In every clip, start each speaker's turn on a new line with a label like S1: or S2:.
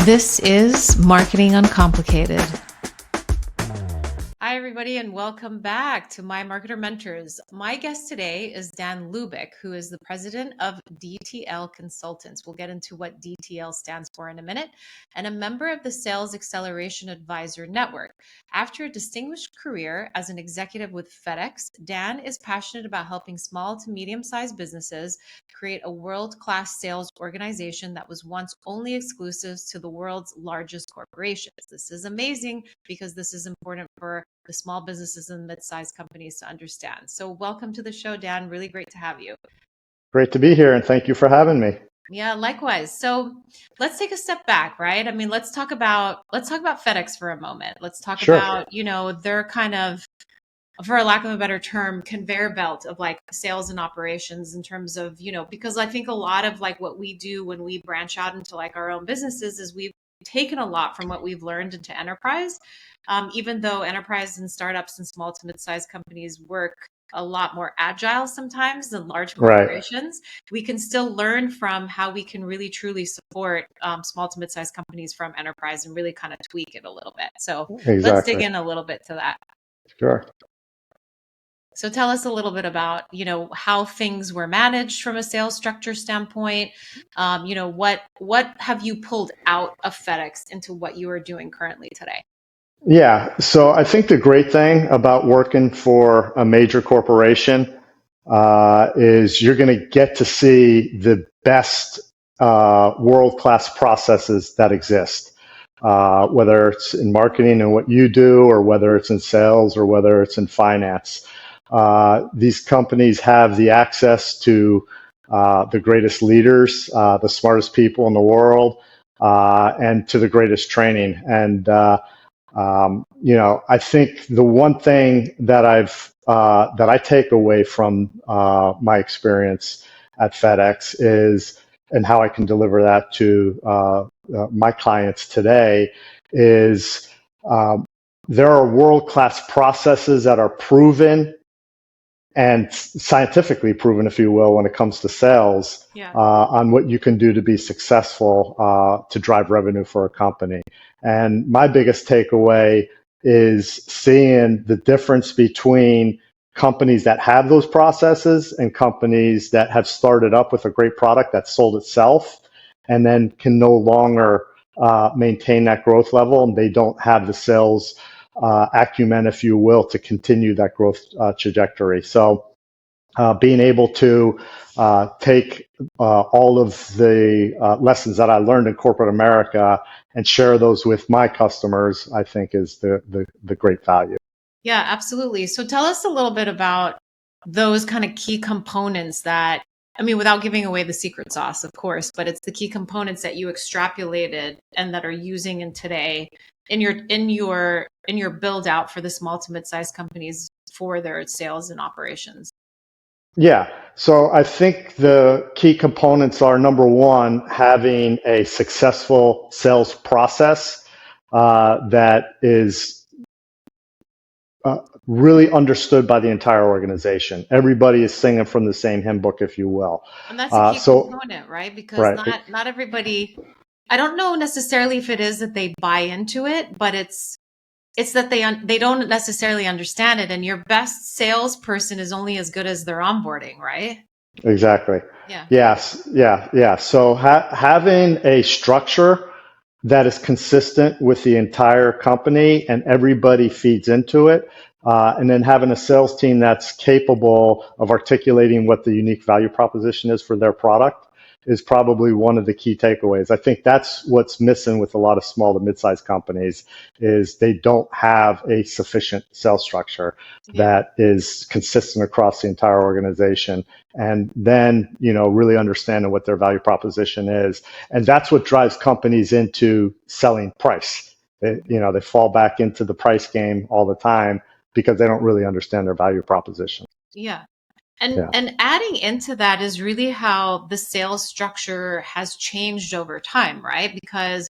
S1: This is Marketing Uncomplicated. Hi, everybody, and welcome back to My Marketer Mentors. My guest today is Dan Lubic, who is the president of DTL Consultants. We'll get into what DTL stands for in a minute, and a member of the Sales Acceleration Advisor Network. After a distinguished career as an executive with FedEx, Dan is passionate about helping small to medium-sized businesses create a world-class sales organization that was once only exclusive to the world's largest corporations. This is amazing because this is important for the small businesses and mid-sized companies to understand. So welcome to the show, Dan. Really great to have you.
S2: Great to be here, and thank you for having me.
S1: Yeah, likewise. So let's take a step back, right? I mean, let's talk about FedEx for a moment. Let's talk
S2: Sure.
S1: about, their kind of, for lack of a better term, conveyor belt of like sales and operations in terms of, because I think a lot of like what we do when we branch out into like our own businesses is we've taken a lot from what we've learned into enterprise. Even though enterprise and startups and small to mid-sized companies work a lot more agile sometimes than large corporations, we can still learn from how we can really truly support small to mid-sized companies from enterprise and really kind of tweak it a little bit. So let's dig in a little bit to that.
S2: Sure.
S1: So tell us a little bit about, how things were managed from a sales structure standpoint. What have you pulled out of FedEx into what you are doing currently today?
S2: Yeah, so I think the great thing about working for a major corporation is you're going to get to see the best world-class processes that exist, whether it's in marketing and what you do, or whether it's in sales, or whether it's in finance. These companies have the access to the greatest leaders, the smartest people in the world, and to the greatest training. And I think the one thing that I take away from my experience at FedEx is, and how I can deliver that to my clients today, is there are world-class processes that are proven and scientifically proven, if you will, when it comes to sales, on what you can do to be successful to drive revenue for a company. And my biggest takeaway is seeing the difference between companies that have those processes and companies that have started up with a great product that sold itself and then can no longer maintain that growth level, and they don't have the sales acumen, if you will, to continue that growth trajectory. So being able to take all of the lessons that I learned in corporate America and share those with my customers, I think is the great value.
S1: Yeah, absolutely. So tell us a little bit about those kind of key components that, I mean, without giving away the secret sauce, of course, but it's the key components that you extrapolated and that are using in today in your build out for the small to mid-sized companies for their sales and operations.
S2: Yeah. So I think the key components are, number one, having a successful sales process that is really understood by the entire organization. Everybody is singing from the same hymn book, if you will.
S1: And that's a key component, right? Because not everybody, I don't know necessarily if it is that they buy into it, but it's that they don't necessarily understand it. And your best salesperson is only as good as their onboarding, right?
S2: Exactly.
S1: Yeah.
S2: Yes. Yeah. So having a structure that is consistent with the entire company and everybody feeds into it, and then having a sales team that's capable of articulating what the unique value proposition is for their product is probably one of the key takeaways. I think that's what's missing with a lot of small to mid-sized companies, is they don't have a sufficient sales structure that is consistent across the entire organization. And then, really understanding what their value proposition is. And that's what drives companies into selling price. They fall back into the price game all the time because they don't really understand their value proposition.
S1: Yeah. And adding into that is really how the sales structure has changed over time, right? Because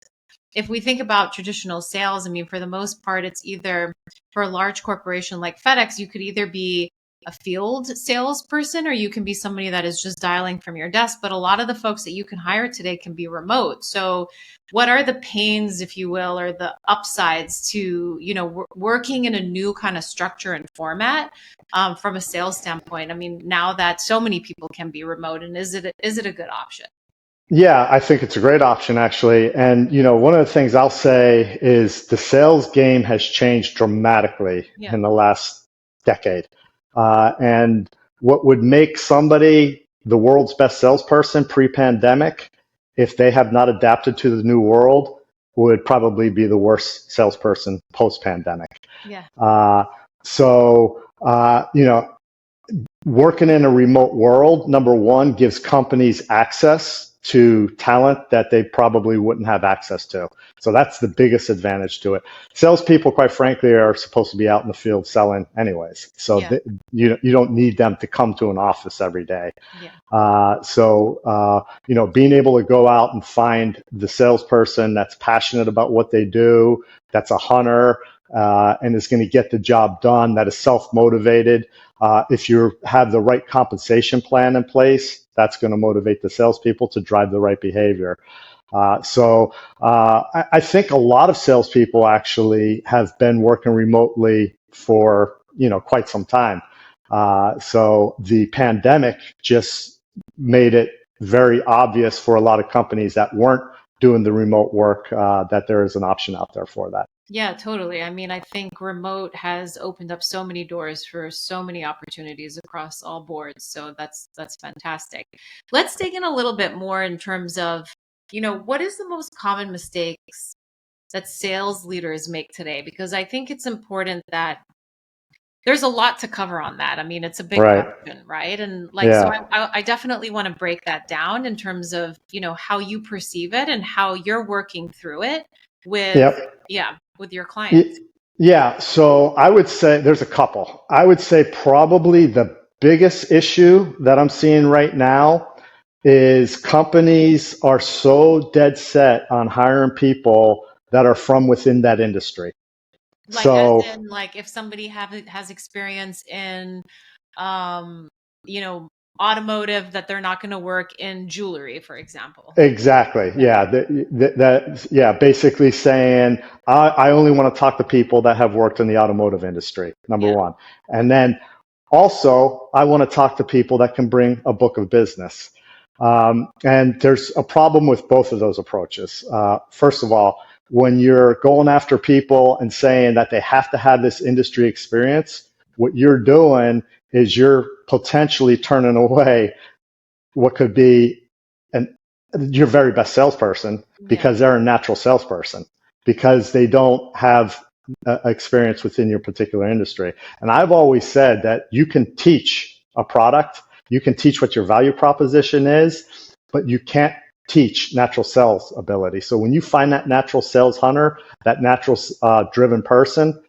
S1: if we think about traditional sales, I mean, for the most part, it's either for a large corporation like FedEx, you could either be a field salesperson, or you can be somebody that is just dialing from your desk. But a lot of the folks that you can hire today can be remote. So what are the pains, if you will, or the upsides to, working in a new kind of structure and format from a sales standpoint? I mean, now that so many people can be remote, and is it a good option?
S2: Yeah, I think it's a great option actually. And one of the things I'll say is the sales game has changed dramatically
S1: Yeah.
S2: in the last decade. And what would make somebody the world's best salesperson pre-pandemic, if they have not adapted to the new world, would probably be the worst salesperson post-pandemic.
S1: Yeah.
S2: Working in a remote world, number one, gives companies access to talent that they probably wouldn't have access to. So that's the biggest advantage to it. Salespeople, quite frankly, are supposed to be out in the field selling anyways. So
S1: Yeah.
S2: you don't need them to come to an office every day.
S1: Yeah.
S2: Being able to go out and find the salesperson that's passionate about what they do, that's a hunter, and is going to get the job done, that is self-motivated. If you have the right compensation plan in place, that's going to motivate the salespeople to drive the right behavior. I think a lot of salespeople actually have been working remotely for quite some time. So the pandemic just made it very obvious for a lot of companies that weren't doing the remote work that there is an option out there for that.
S1: Yeah, totally. I mean, I think remote has opened up so many doors for so many opportunities across all boards. So that's fantastic. Let's dig in a little bit more in terms of, what is the most common mistakes that sales leaders make today? Because I think it's important that there's a lot to cover on that. I mean, it's a big
S2: Right.
S1: question, right? And so
S2: Yeah.
S1: I definitely want to break that down in terms of, how you perceive it and how you're working through it with,
S2: Yep.
S1: with your clients.
S2: Yeah, so I would say there's a couple. I would say probably the biggest issue that I'm seeing right now is companies are so dead set on hiring people that are from within that industry.
S1: Like as
S2: So
S1: in like if somebody has experience in um, you know, automotive, that they're not going to work in jewelry, for example.
S2: exactly, yeah, basically saying I only want to talk to people that have worked in the automotive industry, number
S1: Yeah.
S2: one. And then also, I want to talk to people that can bring a book of business. And there's a problem with both of those approaches. First of all, when you're going after people and saying that they have to have this industry experience, what you're doing is you're potentially turning away what could be an, your very best salesperson
S1: Yeah.
S2: because they're a natural salesperson, because they don't have experience within your particular industry. And I've always said that you can teach a product, you can teach what your value proposition is, but you can't teach natural sales ability. So when you find that natural sales hunter, that natural driven person,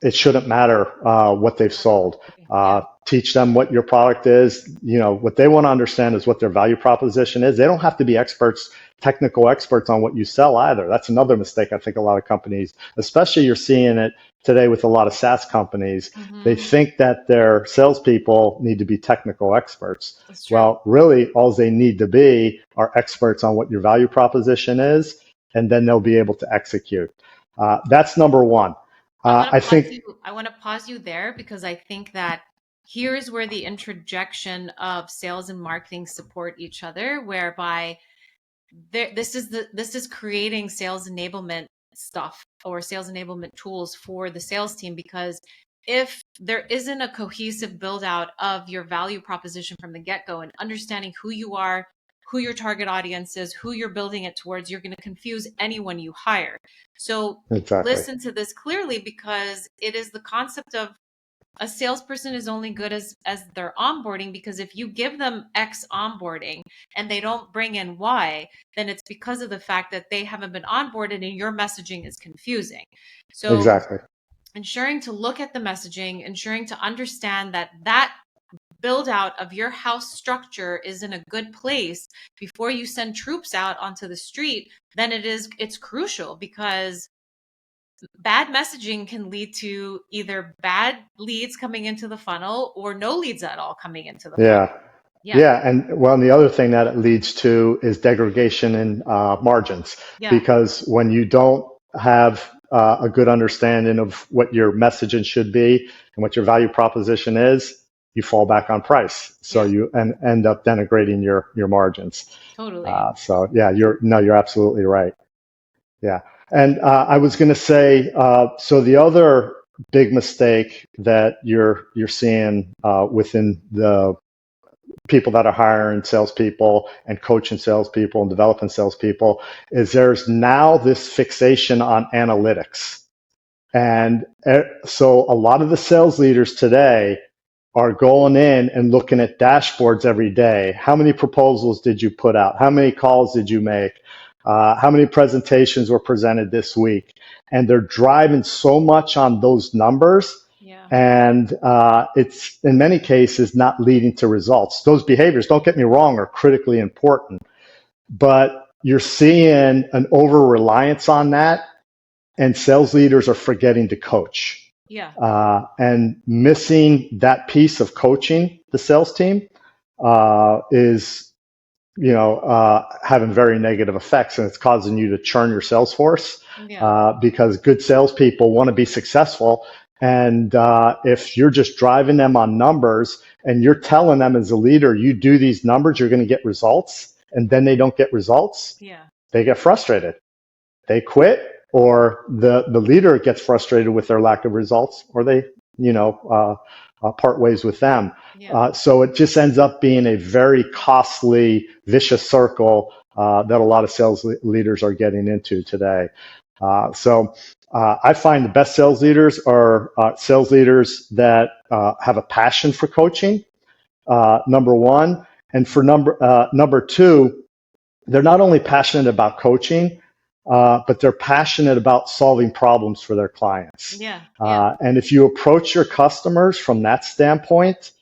S2: it shouldn't matter what they've sold.
S1: Yeah.
S2: Teach them what your product is. What they want to understand is what their value proposition is. They don't have to be experts, technical experts on what you sell either. That's another mistake I think a lot of companies, especially you're seeing it today with a lot of SaaS companies, they think that their salespeople need to be technical experts.
S1: That's true.
S2: Well, really, all they need to be are experts on what your value proposition is, and then they'll be able to execute. That's number one. I think
S1: I want to pause you there because I think that here's where the interjection of sales and marketing support each other, whereby this is creating sales enablement stuff or sales enablement tools for the sales team. Because if there isn't a cohesive build out of your value proposition from the get-go and understanding who you are, who your target audience is, who you're building it towards, you're going to confuse anyone you hire. So
S2: exactly.
S1: listen to this clearly, because it is the concept of a salesperson is only good as their onboarding. Because if you give them X onboarding and they don't bring in Y, then it's because of the fact that they haven't been onboarded and your messaging is confusing. So
S2: Exactly.
S1: ensuring to look at the messaging, ensuring to understand that build out of your house structure is in a good place before you send troops out onto the street, then it's crucial. Because bad messaging can lead to either bad leads coming into the funnel or no leads at all coming into the funnel.
S2: Yeah.
S1: Yeah.
S2: Yeah, and well, and the other thing that it leads to is degradation in margins,
S1: Yeah.
S2: because when you don't have a good understanding of what your messaging should be and what your value proposition is, you fall back on price. So
S1: Yeah.
S2: you end up denigrating your margins.
S1: Totally.
S2: So yeah, you're absolutely right. Yeah, and I was going to say, so the other big mistake that you're seeing within the people that are hiring salespeople and coaching salespeople and developing salespeople is there's now this fixation on analytics. And so a lot of the sales leaders today are going in and looking at dashboards every day. How many proposals did you put out? How many calls did you make? How many presentations were presented this week? And they're driving so much on those numbers.
S1: Yeah.
S2: And it's in many cases not leading to results. Those behaviors, don't get me wrong, are critically important, but you're seeing an over reliance on that, and sales leaders are forgetting to coach.
S1: Yeah.
S2: And missing that piece of coaching the sales team is, having very negative effects, and it's causing you to churn your sales force because good salespeople want to be successful. And if you're just driving them on numbers and you're telling them as a leader, you do these numbers, you're going to get results, and then they don't get results, they get frustrated. They quit, or the leader gets frustrated with their lack of results, or they, part ways with them. So it just ends up being a very costly, vicious circle that a lot of sales leaders are getting into today. So I find the best sales leaders are sales leaders that have a passion for coaching, number one. And for number two, they're not only passionate about coaching, but they're passionate about solving problems for their clients. And if you approach your customers from that standpoint,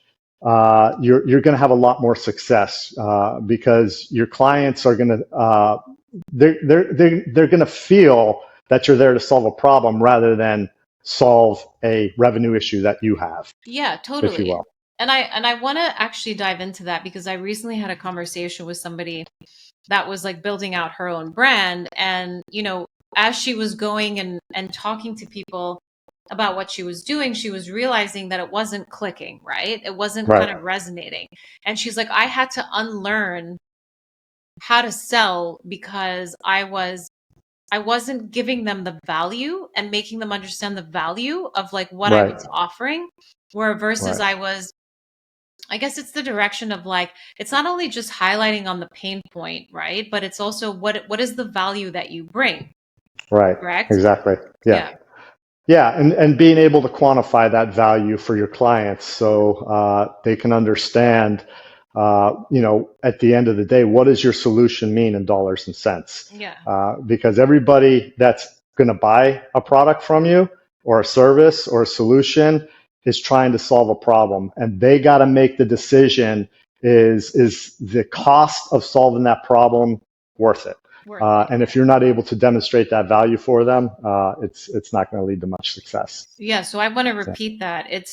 S2: you're going to have a lot more success because your clients are going to they're going to feel that you're there to solve a problem rather than solve a revenue issue that you have.
S1: Yeah, totally.
S2: If you will.
S1: And I want to actually dive into that because I recently had a conversation with somebody that was like building out her own brand. And, as she was going and talking to people about what she was doing, she was realizing that it wasn't clicking, right? It wasn't kind of resonating. And she's like, I had to unlearn how to sell because I wasn't giving them the value and making them understand the value of like what I was offering, where versus I guess it's the direction of like, it's not only just highlighting on the pain point, right? But it's also what is the value that you bring.
S2: Right.
S1: Correct?
S2: Exactly. Yeah. And being able to quantify that value for your clients so they can understand, at the end of the day, what does your solution mean in dollars and cents? Because everybody that's going to buy a product from you or a service or a solution is trying to solve a problem, and they got to make the decision, is the cost of solving that problem worth it? And if you're not able to demonstrate that value for them, it's not going to lead to much success.
S1: Yeah. So I want to repeat that it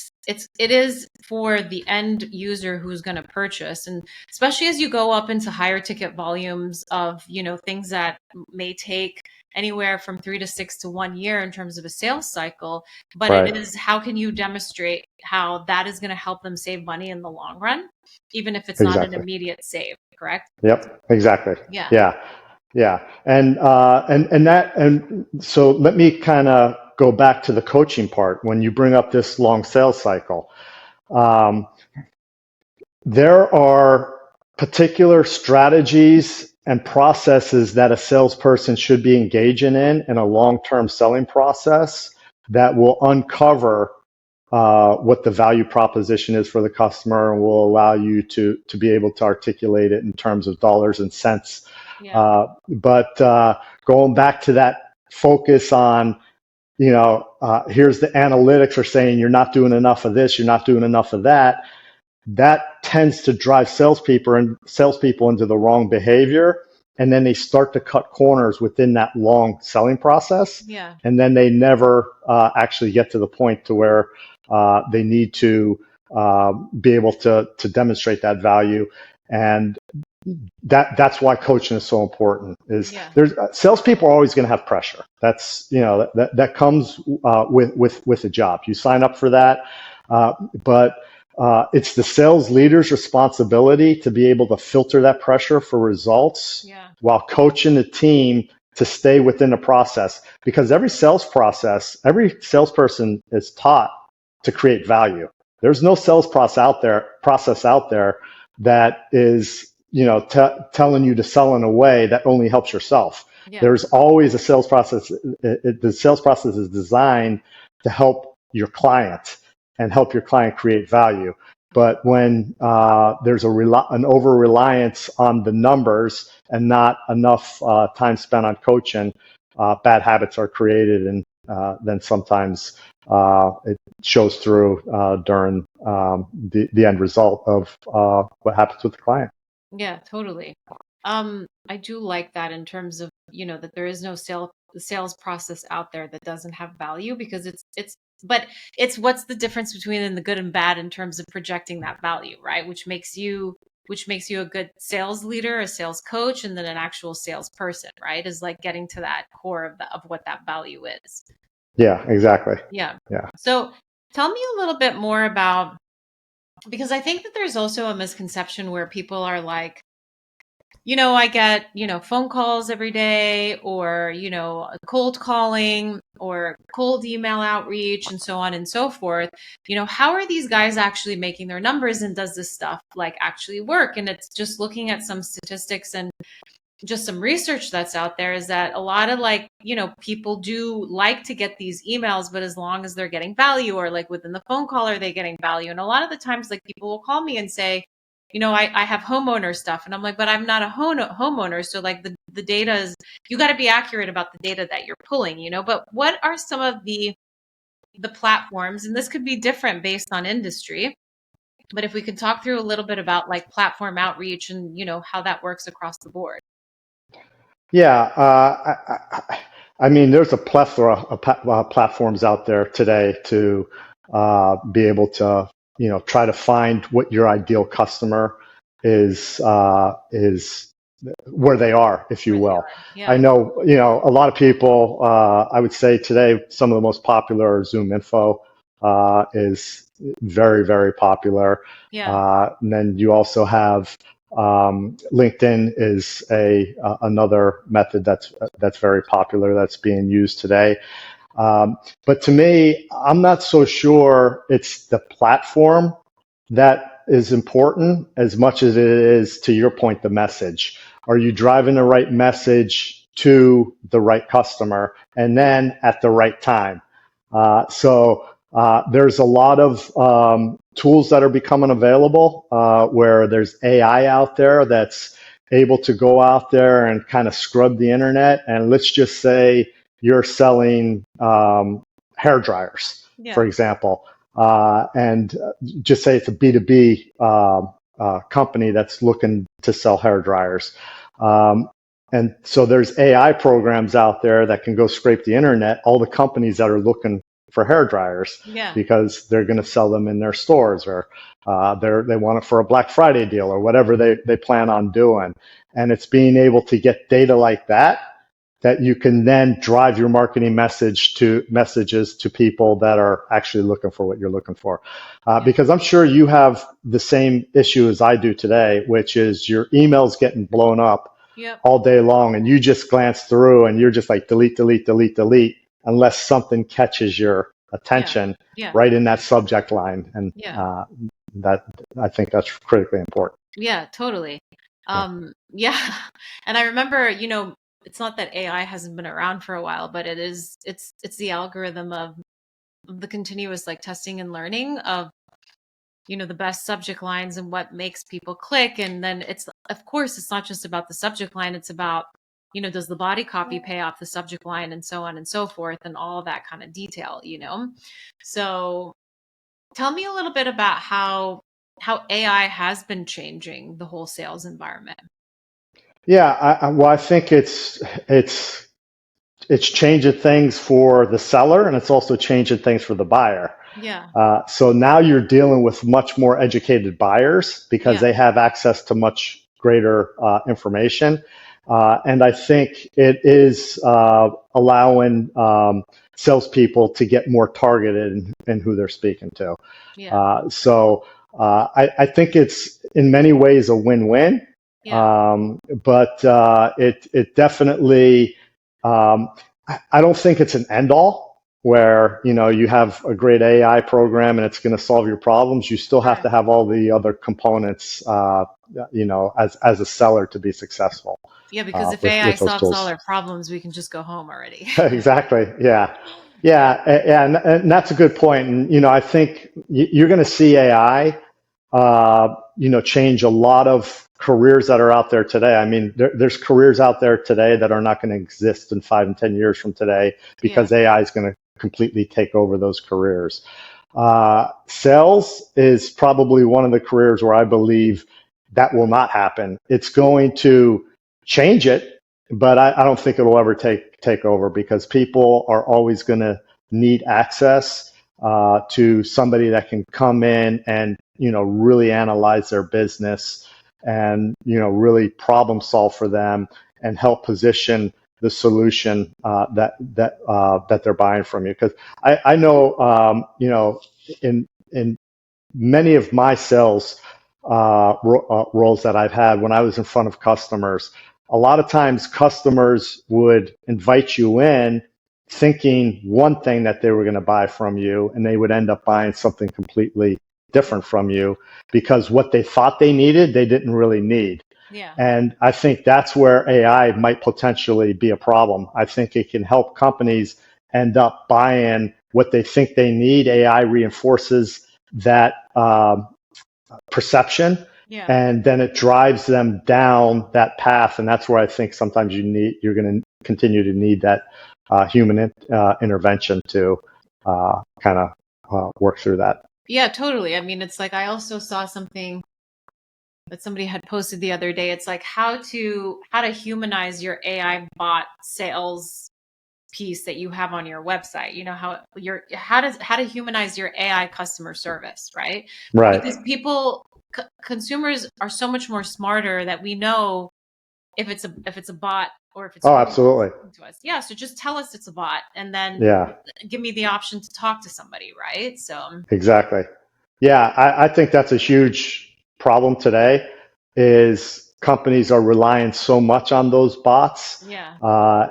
S1: is for the end user who's going to purchase, and especially as you go up into higher ticket volumes of things that may take anywhere from 3 to 6 to 1 year in terms of a sales cycle. But it is, how can you demonstrate how that is going to help them save money in the long run, even if it's not an immediate save, correct?
S2: Yep, exactly. Yeah. And so let me kind of go back to the coaching part. When you bring up this long sales cycle, there are particular strategies and processes that a salesperson should be engaging in a long-term selling process that will uncover what the value proposition is for the customer and will allow you to be able to articulate it in terms of dollars and cents. But going back to that focus on, here's the analytics are saying you're not doing enough of this, you're not doing enough of that. That tends to drive salespeople into the wrong behavior and then they start to cut corners within that long selling process.
S1: Yeah.
S2: And then they never actually get to the point to where they need to be able to demonstrate that value. And that's why coaching is so important. Is there's salespeople are always going to have pressure. That's that comes with a job. You sign up for that, but it's the sales leader's responsibility to be able to filter that pressure for results while coaching the team to stay within the process. Because every sales process, every salesperson is taught to create value. There's no sales process out there that is telling you to sell in a way that only helps yourself. There's always a sales process. The sales process is designed to help your client and help your client create value. But when there's an over-reliance on the numbers and not enough time spent on coaching, bad habits are created, and then sometimes it shows through during the end result of what happens with the client.
S1: Yeah, totally. I do like that in terms of, that there is no sales process out there that doesn't have value, because but it's what's the difference between the good and bad in terms of projecting that value, right? Which makes you a good sales leader, a sales coach, and then an actual salesperson, right? Is like getting to that core of what that value is.
S2: Yeah, exactly.
S1: Yeah.
S2: Yeah.
S1: So tell me a little bit more about, because I think that there's also a misconception where people are like, I get, phone calls every day, or, cold calling or cold email outreach and so on and so forth. How are these guys actually making their numbers, and does this stuff like actually work? And it's just looking at some statistics and just some research that's out there, is that a lot of people do like to get these emails, but as long as they're getting value, or like within the phone call, are they getting value? And a lot of the times, like, people will call me and say, I have homeowner stuff. And I'm like, but I'm not a homeowner. So like the data is, you got to be accurate about the data that you're pulling, but what are some of the platforms, and this could be different based on industry, but if we could talk through a little bit about like platform outreach and, how that works across the board.
S2: Yeah, I mean, there's a plethora of platforms out there today to be able to, try to find what your ideal customer is where they are, if you will.
S1: Yeah.
S2: I know, a lot of people. I would say today, some of the most popular are Zoom Info is very, very popular. And then you also have LinkedIn is another method that's very popular, that's being used today. But to me, I'm not so sure it's the platform that is important as much as it is, to your point, the message. Are you driving the right message to the right customer, and then at the right time? So there's a lot of tools that are becoming available where there's AI out there that's able to go out there and kind of scrub the internet. And let's just say you're selling hair dryers, for example, and just say it's a B2B company that's looking to sell hair dryers. And so there's AI programs out there that can go scrape the internet, all the companies that are looking for hair dryers, because they're going to sell them in their stores, or they want it for a Black Friday deal, or whatever they plan on doing. And it's being able to get data like that you can then drive your marketing messages to people that are actually looking for what you're looking for. Because I'm sure you have the same issue as I do today, which is your emails getting blown up all day long, and you just glance through and you're just like delete, delete, delete, delete, unless something catches your attention right in that subject line. And that, I think that's critically important.
S1: Yeah, totally. Yeah. And I remember, it's not that AI hasn't been around for a while, but it's the algorithm of the continuous like testing and learning of, the best subject lines and what makes people click. And then of course, it's not just about the subject line. It's about, does the body copy pay off the subject line, and so on and so forth, and all that kind of detail, So tell me a little bit about how AI has been changing the whole sales environment.
S2: Yeah, well, I think it's changing things for the seller, and it's also changing things for the buyer.
S1: Yeah.
S2: So now you're dealing with much more educated buyers because
S1: Yeah.
S2: they have access to much greater information. And I think it is allowing salespeople to get more targeted in who they're speaking to.
S1: Yeah.
S2: I think it's in many ways a win-win,
S1: Yeah.
S2: but it definitely, I don't think it's an end-all where, you have a great AI program and it's going to solve your problems. You still have
S1: Right.
S2: to have all the other components, as a seller to be successful
S1: Yeah, because if
S2: with
S1: AI
S2: those
S1: solves all
S2: tools.
S1: our problems, we can just go home already.
S2: Exactly. Yeah.
S1: Yeah.
S2: Yeah. And that's a good point. And, I think you're going to see AI, change a lot of careers that are out there today. I mean, there's careers out there today that are not going to exist in 5 and 10 years from today
S1: Yeah.
S2: because AI is going to completely take over those careers. Sales is probably one of the careers where I believe that will not happen. It's going to change it, but I don't think it'll ever take over because people are always going to need access to somebody that can come in and really analyze their business and really problem solve for them and help position the solution that they're buying from you. Because I know in many of my sales roles that I've had when I was in front of customers, a lot of times customers would invite you in thinking one thing that they were going to buy from you, and they would end up buying something completely different from you because what they thought they needed, they didn't really need.
S1: Yeah.
S2: And I think that's where AI might potentially be a problem. I think it can help companies end up buying what they think they need. AI reinforces that perception,
S1: Yeah.
S2: and then it drives them down that path. And that's where I think sometimes you're going to continue to need that human intervention to kind of work through that.
S1: Yeah, totally. I mean, it's like I also saw something that somebody had posted the other day. It's like how to humanize your AI bot sales piece that you have on your website. You know how to humanize your AI customer service, right?
S2: Right.
S1: Because consumers are so much more smarter that we know if it's a bot or if it's
S2: Oh,
S1: real
S2: absolutely.
S1: to us. Yeah, so just tell us it's a bot and then
S2: Yeah,
S1: give me the option to talk to somebody, right? So
S2: exactly. Yeah, I think that's a huge problem today is companies are relying so much on those bots.
S1: yeah,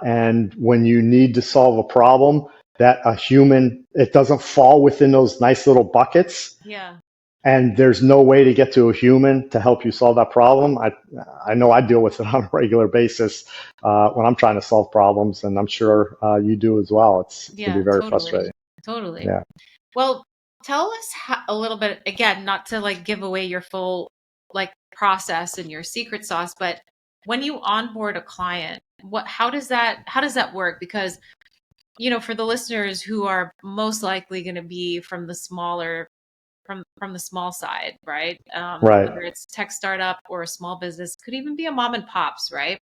S2: And when you need to solve a problem that a human, it doesn't fall within those nice little buckets.
S1: yeah,
S2: And there's no way to get to a human to help you solve that problem. I know I deal with it on a regular basis when I'm trying to solve problems, and I'm sure you do as well. It can be
S1: yeah,
S2: very
S1: totally,
S2: frustrating.
S1: totally.
S2: Yeah.
S1: Well, tell us a little bit again, not to like give away your full like process and your secret sauce, but when you onboard a client, how does that work? Because for the listeners who are most likely going to be from the smaller from the small side, right?
S2: Right.
S1: Whether it's tech startup or a small business, could even be a mom and pops, right?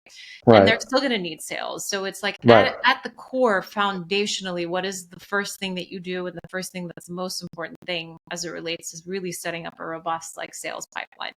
S1: And
S2: Right.
S1: they're still going to need sales. So it's like
S2: Right.
S1: at the core, foundationally, what is the first thing that you do, and the first thing that's the most important thing as it relates is really setting up a robust like sales pipeline.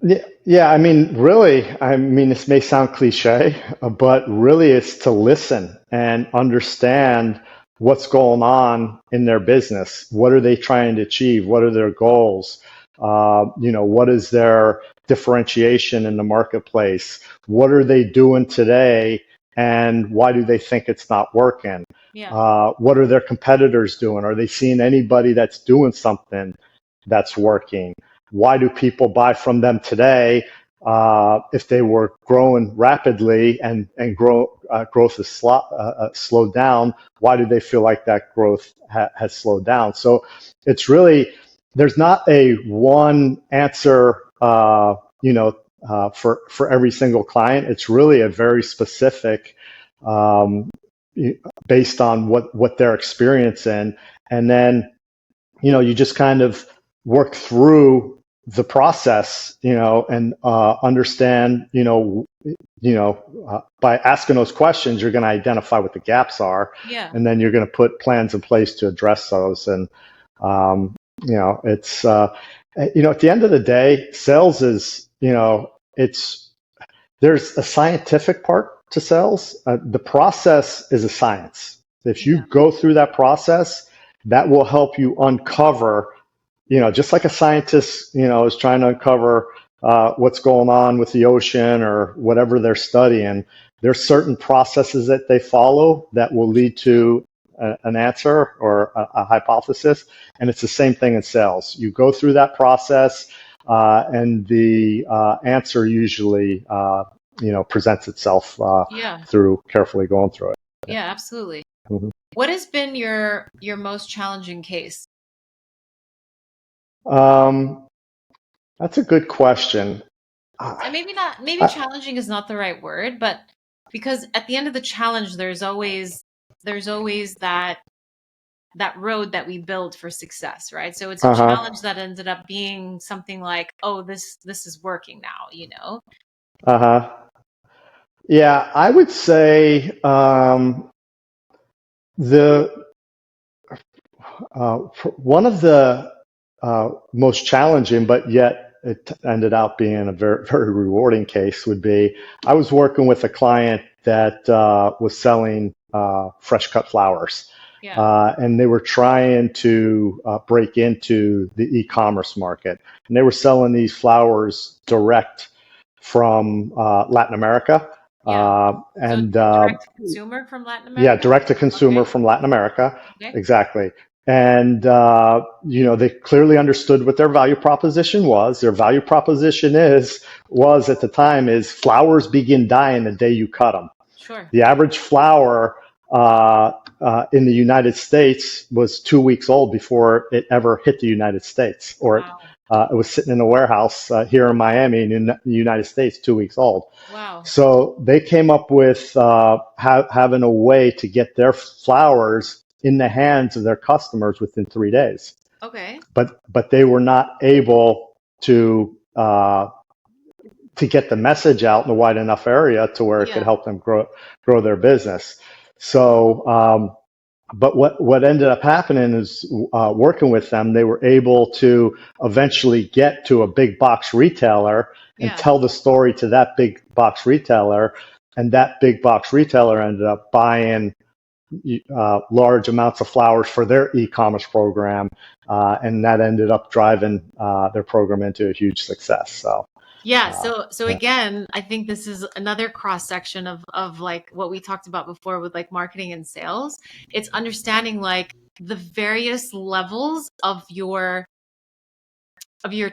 S2: Yeah, yeah, I mean, this may sound cliche, but really it's to listen and understand what's going on in their business. What are they trying to achieve? What are their goals? What is their differentiation in the marketplace? What are they doing today? And why do they think it's not working?
S1: Yeah,
S2: What are their competitors doing? Are they seeing anybody that's doing something that's working? Why do people buy from them today if they were growing rapidly and growth is slowed down? Why do they feel like that growth has slowed down? So it's really, there's not a one answer, for every single client. It's really a very specific, um, based on what they're experiencing, and then you just kind of work through the process, and understand, by asking those questions, you're going to identify what the gaps are,
S1: Yeah.
S2: and then you're going to put plans in place to address those. And it's at the end of the day, sales is there's a scientific part to sales. The process is a science. If you
S1: Yeah.
S2: go through that process, that will help you uncover, just like a scientist, is trying to uncover what's going on with the ocean or whatever they're studying. There's certain processes that they follow that will lead to an answer or a hypothesis. And it's the same thing in sales. You go through that process, and the answer usually presents itself
S1: Yeah.
S2: through carefully going through it.
S1: Yeah, absolutely.
S2: Mhm.
S1: What has been your most challenging case?
S2: That's a good question.
S1: And maybe
S2: I,
S1: challenging is not the right word, but because at the end of the challenge, there's always that road that we build for success, right? So it's a
S2: uh-huh,
S1: challenge that ended up being something like, oh, this is working now.
S2: uh-huh. Yeah, I would say the one of the most challenging, but yet it ended up being a very, very rewarding case would be I was working with a client that was selling fresh cut flowers.
S1: Yeah.
S2: And they were trying to break into the e-commerce market. And they were selling these flowers direct from Latin America.
S1: Yeah. So
S2: And
S1: direct to consumer from Latin
S2: Yeah,
S1: America?
S2: direct to consumer
S1: Okay.
S2: from Latin America.
S1: Okay.
S2: Exactly. And, they clearly understood what their value proposition was. Their value proposition was at the time is flowers begin dying the day you cut them.
S1: Sure.
S2: The average flower in the United States was 2 weeks old before it ever hit the United States, or
S1: Wow.
S2: it was sitting in a warehouse here in Miami in the United States, 2 weeks old.
S1: Wow.
S2: So they came up with having a way to get their flowers in the hands of their customers within 3 days.
S1: Okay.
S2: But they were not able to get the message out in a wide enough area to where it could
S1: Yeah.
S2: help them grow their business. So, but what ended up happening is working with them, they were able to eventually get to a big box retailer and
S1: Yeah.
S2: tell the story to that big box retailer, and that big box retailer ended up buying large amounts of flowers for their e-commerce program, and that ended up driving their program into a huge success. So.
S1: Yeah,
S2: Uh,
S1: so
S2: yeah.
S1: again, I think this is another cross section of like what we talked about before with like marketing and sales. It's understanding like the various levels of your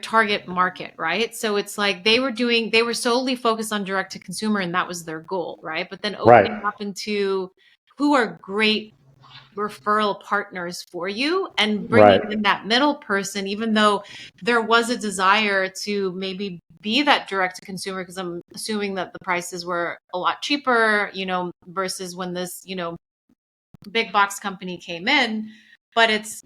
S1: target market, right? So it's like they were solely focused on direct to consumer and that was their goal, right? But then
S2: Right.
S1: opening up into who are great referral partners for you and bringing
S2: Right.
S1: in that middle person, even though there was a desire to maybe be that direct to consumer, because I'm assuming that the prices were a lot cheaper, versus when this, big box company came in. But it's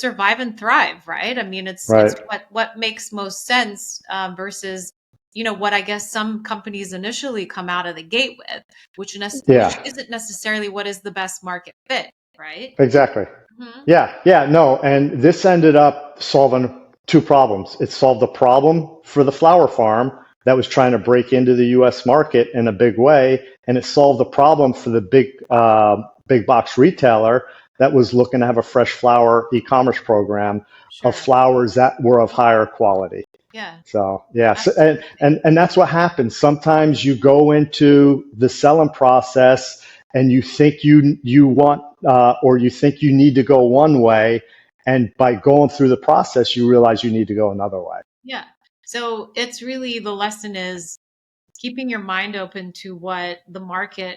S1: survive and thrive, right? I mean, it's
S2: Right.
S1: what makes most sense versus what I guess some companies initially come out of the gate with, which
S2: Yeah.
S1: isn't necessarily what is the best market fit, right?
S2: Exactly.
S1: Hmm.
S2: Yeah, yeah, no, and this ended up solving two problems. It solved the problem for the flower farm that was trying to break into the U.S. market in a big way, and it solved the problem for the big box retailer that was looking to have a fresh flower e-commerce program of
S1: Sure.
S2: flowers that were of higher quality.
S1: Yeah.
S2: So yeah, so,
S1: Absolutely.
S2: and that's what happens. Sometimes you go into the selling process and you think you want or you think you need to go one way, and by going through the process, you realize you need to go another way.
S1: Yeah. So it's really the lesson is keeping your mind open to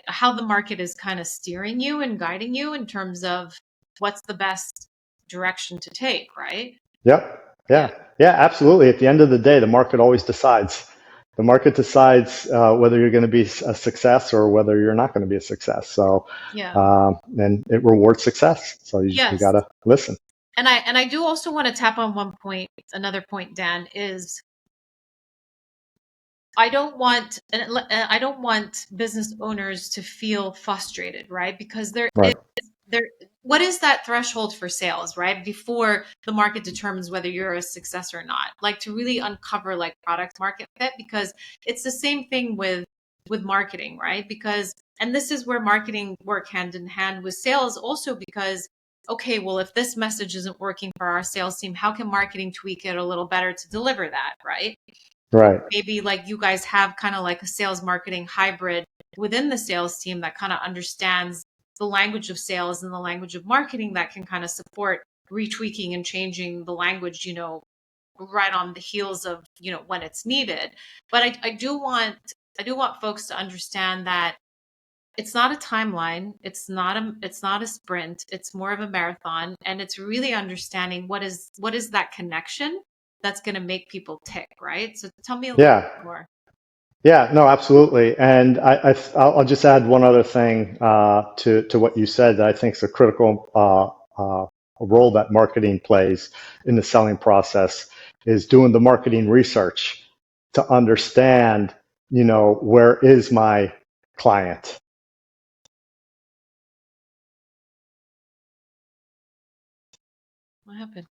S1: how the market is kind of steering you and guiding you in terms of what's the best direction to take, right?
S2: Yep.
S1: Yeah.
S2: Yeah. Yeah. Absolutely. At the end of the day, the market always decides. The market decides whether you're going to be a success or whether you're not going to be a success. So,
S1: Yeah.
S2: and it rewards success. So you got
S1: Yes.
S2: to listen.
S1: And I do also want to tap on another point, Dan, is I don't want, and I don't want business owners to feel frustrated, right? Because
S2: Right.
S1: there, what is that threshold for sales, right? Before the market determines whether you're a success or not, like to really uncover like product market fit, because it's the same thing with marketing, right? Because, and this is where marketing work hand in hand with sales also, because okay, well, if this message isn't working for our sales team, how can marketing tweak it a little better to deliver that, right?
S2: Right.
S1: Maybe like you guys have kind of like a sales marketing hybrid within the sales team that kind of understands the language of sales and the language of marketing that can kind of support retweaking and changing the language, right on the heels of, when it's needed. But I do want folks to understand that it's not a timeline. It's not a sprint. It's more of a marathon. And it's really understanding what is that connection that's going to make people tick, right? So tell me a little
S2: Yeah.
S1: bit more.
S2: Yeah, no, absolutely. And I'll just add one other thing to what you said that I think is a critical role that marketing plays in the selling process is doing the marketing research to understand, where is my client?
S1: What happened?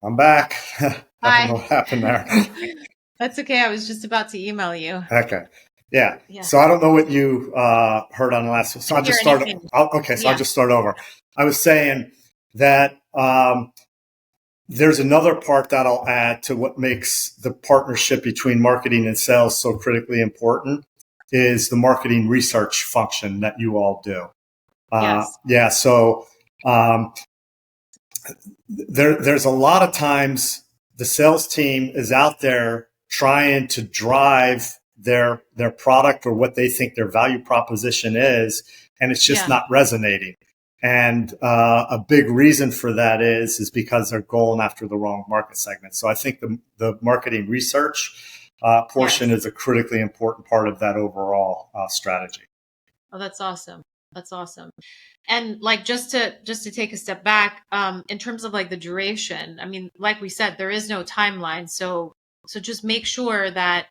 S2: I'm back. I don't know
S1: Hi.
S2: what happened there.
S1: That's okay. I was just about to email you.
S2: Okay. Yeah.
S1: Yeah.
S2: So I don't know what you heard on the last one. So I'll
S1: Didn't hear
S2: just start.
S1: anything.
S2: Okay. So I'll
S1: Yeah.
S2: just start over. I was saying that there's another part that I'll add to what makes the partnership between marketing and sales so critically important is the marketing research function that you all do.
S1: Yes.
S2: Yeah. So um, there's a lot of times the sales team is out there trying to drive their product or what they think their value proposition is, and it's just
S1: Yeah.
S2: not resonating. And a big reason for that is because they're going after the wrong market segment. So I think the marketing research portion
S1: Yes.
S2: is a critically important part of that overall strategy.
S1: Oh, that's awesome. That's awesome. And like just to take a step back, in terms of like the duration, I mean, like we said, there is no timeline. So just make sure that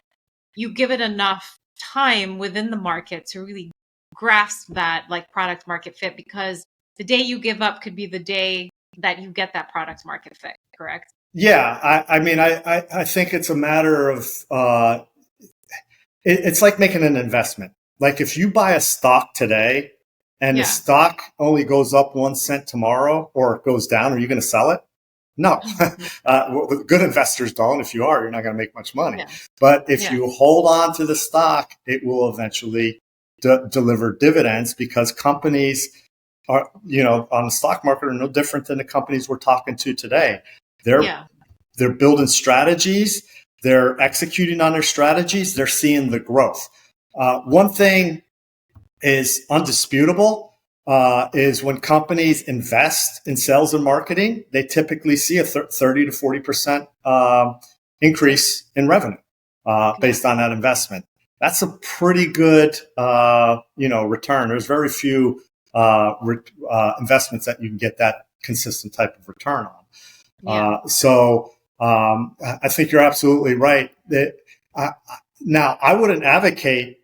S1: you give it enough time within the market to really grasp that like product market fit, because the day you give up could be the day that you get that product market fit, correct?
S2: Yeah, I mean, I think it's a matter of it's like making an investment. Like if you buy a stock today and the
S1: Yeah.
S2: stock only goes up 1 cent tomorrow or it goes down, are you going to sell it? No. Good investors don't. If you are, you're not going to make much money.
S1: Yeah.
S2: But if
S1: Yeah.
S2: you hold on to the stock, it will eventually deliver dividends because companies are, on the stock market are no different than the companies we're talking to today. They're
S1: Yeah.
S2: they're building strategies. They're executing on their strategies. They're seeing the growth. One thing is undisputable is when companies invest in sales and marketing, they typically see a 30 to 40% increase in revenue based on that investment. That's a pretty good, return. There's very few investments that you can get that consistent type of return on.
S1: Yeah.
S2: I think you're absolutely right. Now, I wouldn't advocate,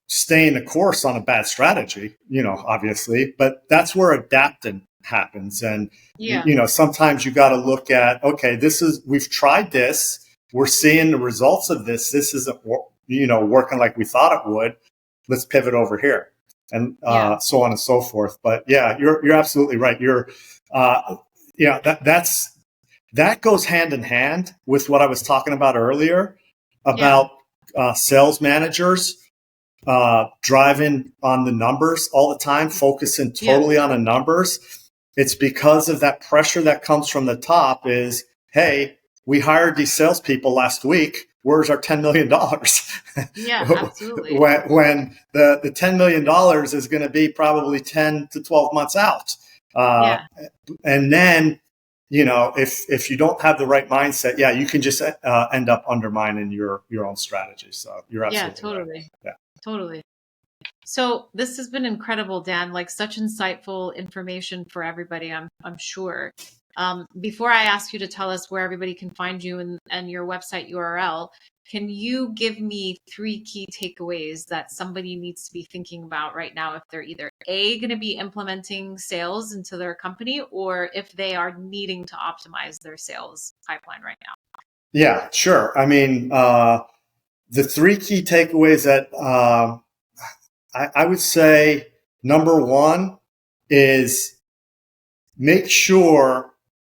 S2: staying the course on a bad strategy, obviously, but that's where adapting happens. And,
S1: Yeah.
S2: sometimes you got to look at, okay, we've tried this. We're seeing the results of this. This isn't, working like we thought it would. Let's pivot over here, and so on and so forth. But yeah, you're absolutely right. That goes hand in hand with what I was talking about earlier about sales managers driving on the numbers all the time, focusing totally on the numbers. It's because of that pressure that comes from the top is, hey, we hired these salespeople last week. Where's our $10 million?
S1: Yeah, absolutely.
S2: when the $10 million is going to be probably 10 to 12 months out. And then, if you don't have the right mindset, you can just end up undermining your own strategy. So you're absolutely
S1: totally.
S2: Right. Yeah,
S1: totally. So this has been incredible, Dan, like such insightful information for everybody, I'm sure. Before I ask you to tell us where everybody can find you and your website URL, can you give me 3 key takeaways that somebody needs to be thinking about right now if they're either going to be implementing sales into their company, or if they are needing to optimize their sales pipeline right now?
S2: Yeah, sure. I mean, the 3 key takeaways that I would say, number 1 is make sure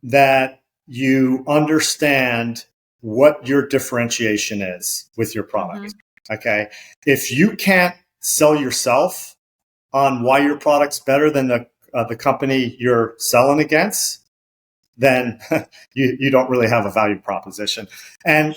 S2: that you understand what your differentiation is with your product. Okay. If you can't sell yourself on why your product's better than the company you're selling against, then you don't really have a value proposition. And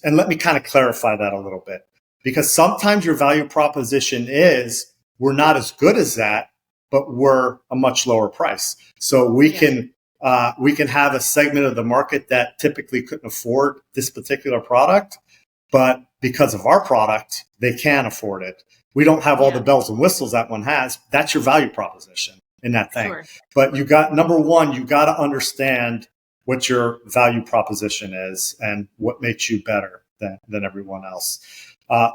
S2: let me kind of clarify that a little bit, because sometimes your value proposition is, we're not as good as that, but we're a much lower price. So we can have a segment of the market that typically couldn't afford this particular product, but because of our product, they can afford it. We don't have all the bells and whistles that one has. That's your value proposition in that thing. Sure. But number 1, you got to understand what your value proposition is and what makes you better than everyone else.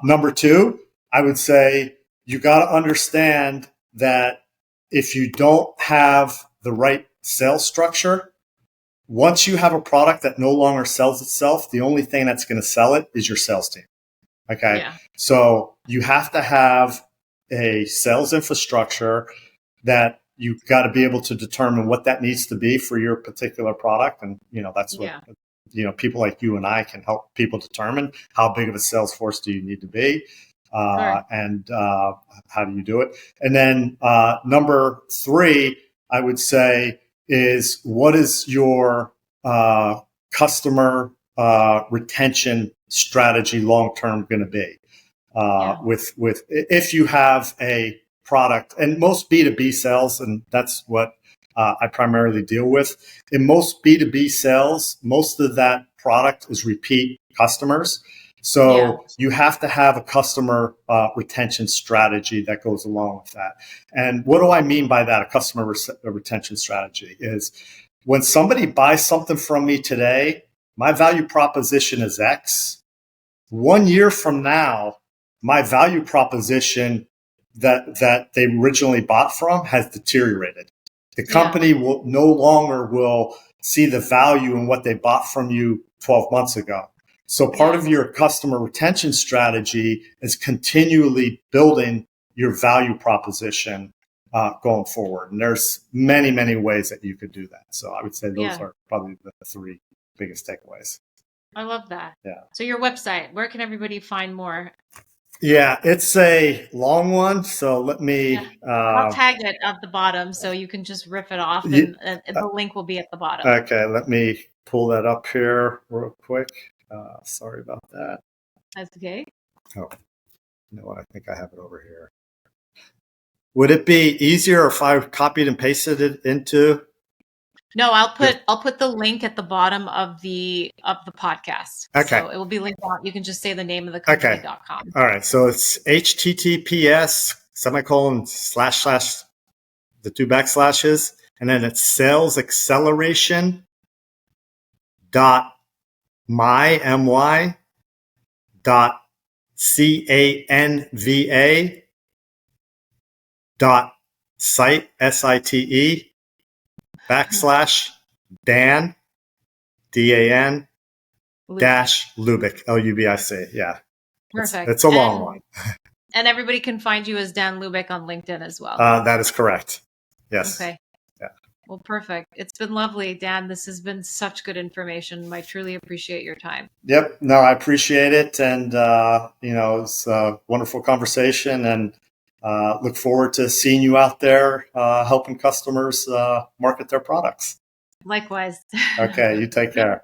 S2: Number 2, I would say you got to understand that if you don't have the right sales structure, once you have a product that no longer sells itself, the only thing that's going to sell it is your sales team. Okay. Yeah. So you have to have a sales infrastructure that you've got to be able to determine what that needs to be for your particular product. And, that's what, people like you and I can help people determine how big of a sales force do you need to be. And how do you do it? And then number 3, I would say, is what is your customer retention strategy long-term going to be? With if you have a product, and most B2B sales, and that's what I primarily deal with. In most B2B sales, most of that product is repeat customers. So you have to have a customer retention strategy that goes along with that. And what do I mean by that? A customer retention strategy is, when somebody buys something from me today, my value proposition is X. 1 year from now, my value proposition that they originally bought from has deteriorated. The company will no longer see the value in what they bought from you 12 months ago. So part of your customer retention strategy is continually building your value proposition going forward. And there's many, many ways that you could do that. So I would say those are probably the 3 biggest takeaways.
S1: I love that. Yeah. So your website, where can everybody find more?
S2: Yeah, it's a long one. So let me...
S1: I'll tag it at the bottom so you can just rip it off, and the link will be at the bottom.
S2: Okay, let me pull that up here real quick. Sorry about that.
S1: That's okay.
S2: Oh, you know what? I think I have it over here. Would it be easier if I copied and pasted it into?
S1: No, I'll put the link at the bottom of the podcast.
S2: Okay.
S1: So it will be linked out. You can just say the name of the company.com.
S2: Okay. All right. So it's https / the 2 backslashes, and then it's salesAcceleration dot my dot canva site, SITE, / Dan, DAN, dash Lubic, LUBIC. Yeah.
S1: Perfect.
S2: It's a long one.
S1: And everybody can find you as Dan Lubic on LinkedIn as well.
S2: That is correct. Yes.
S1: Okay.
S2: Yeah.
S1: Well, perfect. It's been lovely, Dan. This has been such good information. I truly appreciate your time.
S2: Yep. No, I appreciate it. And, it's a wonderful conversation, and look forward to seeing you out there helping customers market their products.
S1: Likewise.
S2: Okay. You take care.